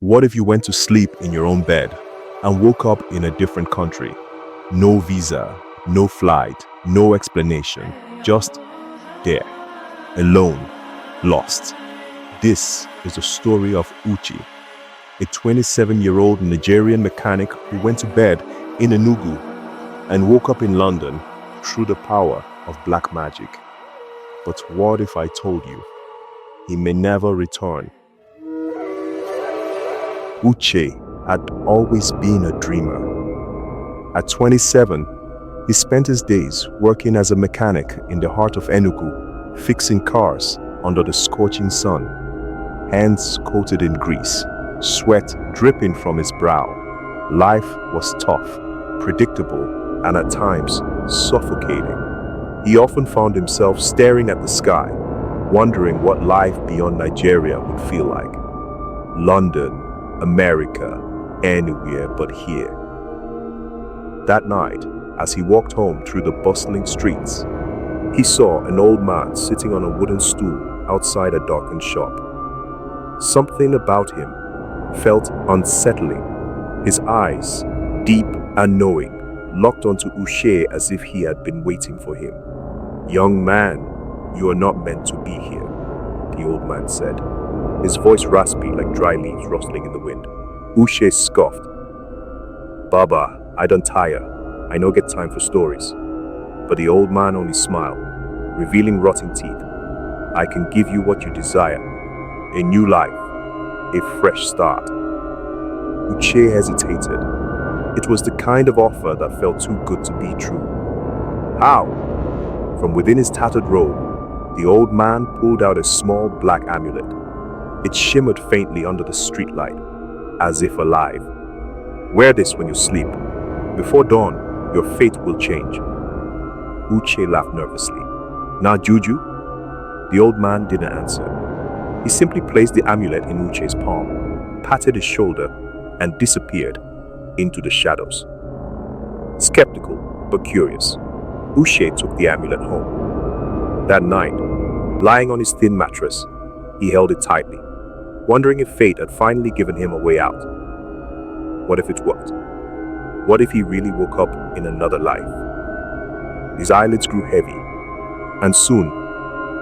What if you went to sleep in your own bed and woke up in a different country? No visa, no flight, no explanation, just there, alone, lost. This is the story of Uche, a 27-year-old Nigerian mechanic who went to bed in Enugu and woke up in London through the power of black magic. But what if I told you he may never return? Uche had always been a dreamer. At 27, he spent his days working as a mechanic in the heart of Enugu, fixing cars under the scorching sun, hands coated in grease, sweat dripping from his brow. Life was tough, predictable, and at times suffocating. He often found himself staring at the sky, wondering what life beyond Nigeria would feel like. London, America, anywhere but here. That night, as he walked home through the bustling streets, he saw an old man sitting on a wooden stool outside a darkened shop. Something about him felt unsettling. His eyes, deep and knowing, locked onto Uche as if he had been waiting for him. "Young man, you are not meant to be here," the old man said, his voice raspy like dry leaves rustling in the wind. Uche scoffed. "Baba, I don't tire. I no get time for stories." But the old man only smiled, revealing rotting teeth. "I can give you what you desire. A new life. A fresh start." Uche hesitated. It was the kind of offer that felt too good to be true. "How?" From within his tattered robe, the old man pulled out a small black amulet. It shimmered faintly under the streetlight, as if alive. "Wear this when you sleep. Before dawn, your fate will change." Uche laughed nervously. "Now, Juju?" The old man didn't answer. He simply placed the amulet in Uche's palm, patted his shoulder, and disappeared into the shadows. Skeptical but curious, Uche took the amulet home. That night, lying on his thin mattress, he held it tightly, wondering if fate had finally given him a way out. What if it worked? What if he really woke up in another life? His eyelids grew heavy, and soon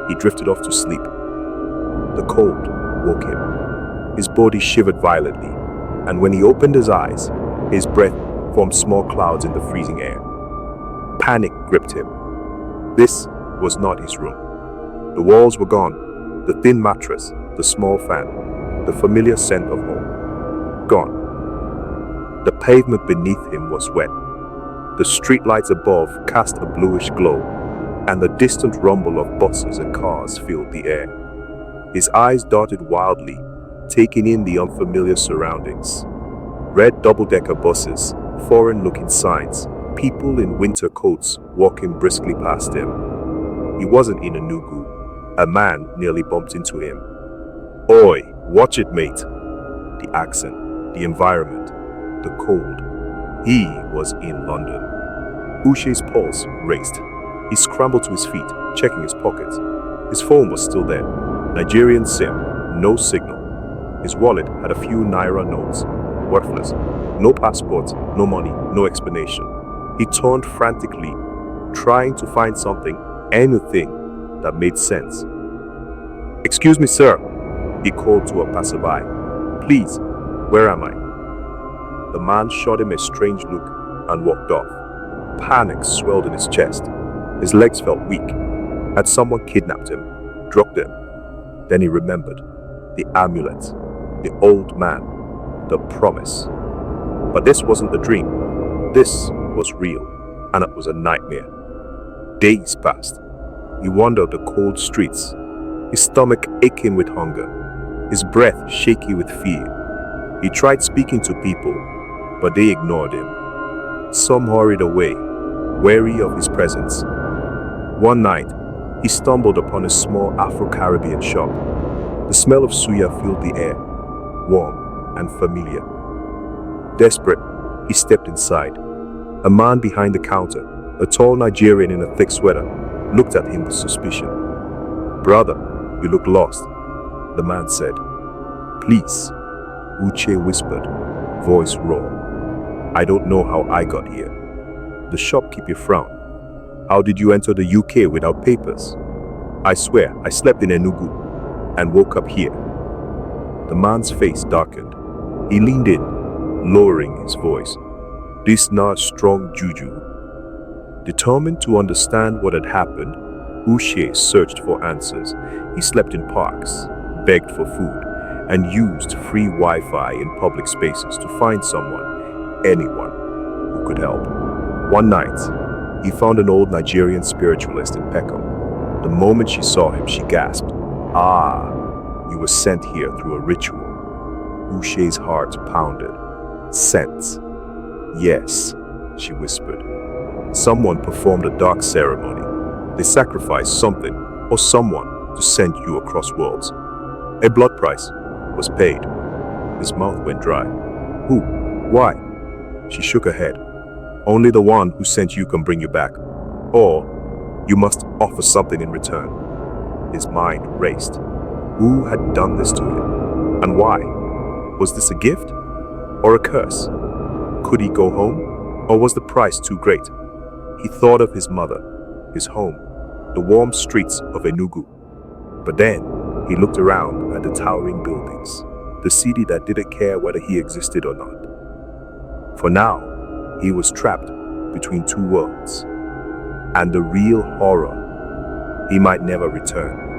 he drifted off to sleep. The cold woke him. His body shivered violently, and when he opened his eyes, his breath formed small clouds in the freezing air. Panic gripped him. This was not his room. The walls were gone, the thin mattress, the small fan, the familiar scent of home. Gone. The pavement beneath him was wet. The streetlights above cast a bluish glow, and the distant rumble of buses and cars filled the air. His eyes darted wildly, taking in the unfamiliar surroundings. Red double-decker buses, foreign-looking signs, people in winter coats walking briskly past him. He wasn't in Enugu. A man nearly bumped into him. "Oi, watch it, mate." The accent, the environment, the cold. He was in London. Uche's pulse raced. He scrambled to his feet, checking his pockets. His phone was still there. Nigerian SIM, no signal. His wallet had a few naira notes, worthless. No passport, no money, no explanation. He turned frantically, trying to find something, anything, that made sense. "Excuse me, sir," he called to a passerby. "Please, where am I?" The man shot him a strange look and walked off. Panic swelled in his chest. His legs felt weak. Had someone kidnapped him, drugged him? Then he remembered. The amulet, the old man, the promise. But this wasn't the dream. This was real, and it was a nightmare. Days passed. He wandered the cold streets, his stomach aching with hunger, his breath shaky with fear. He tried speaking to people, but they ignored him. Some hurried away, wary of his presence. One night, he stumbled upon a small Afro-Caribbean shop. The smell of suya filled the air, warm and familiar. Desperate, he stepped inside. A man behind the counter, a tall Nigerian in a thick sweater, looked at him with suspicion. "Brother, you look lost," the man said. "Please, Uche whispered, voice raw. I don't know how I got here. The shopkeeper frowned. How did you enter the UK without papers? I swear I slept in Enugu and woke up here. The man's face darkened. He leaned in, lowering his voice. This not strong juju. Determined to understand what had happened, Uche searched for answers. He slept in parks, begged for food, and used free Wi-Fi in public spaces to find someone, anyone, who could help. One night, he found an old Nigerian spiritualist in Peckham. The moment she saw him, she gasped, "Ah, you were sent here through a ritual." Uche's heart pounded. Sent. Yes, she whispered. Someone performed a dark ceremony. They sacrificed something or someone to send you across worlds. A blood price was paid. His mouth went dry. Who? Why? She shook her head. Only the one who sent you can bring you back. Or you must offer something in return. His mind raced. Who had done this to him? And why? Was this a gift or a curse? Could he go home, or was the price too great? He thought of his mother, his home, the warm streets of Enugu. But then he looked around at the towering buildings, the city that didn't care whether he existed or not. For now, he was trapped between two worlds. And the real horror, he might never return.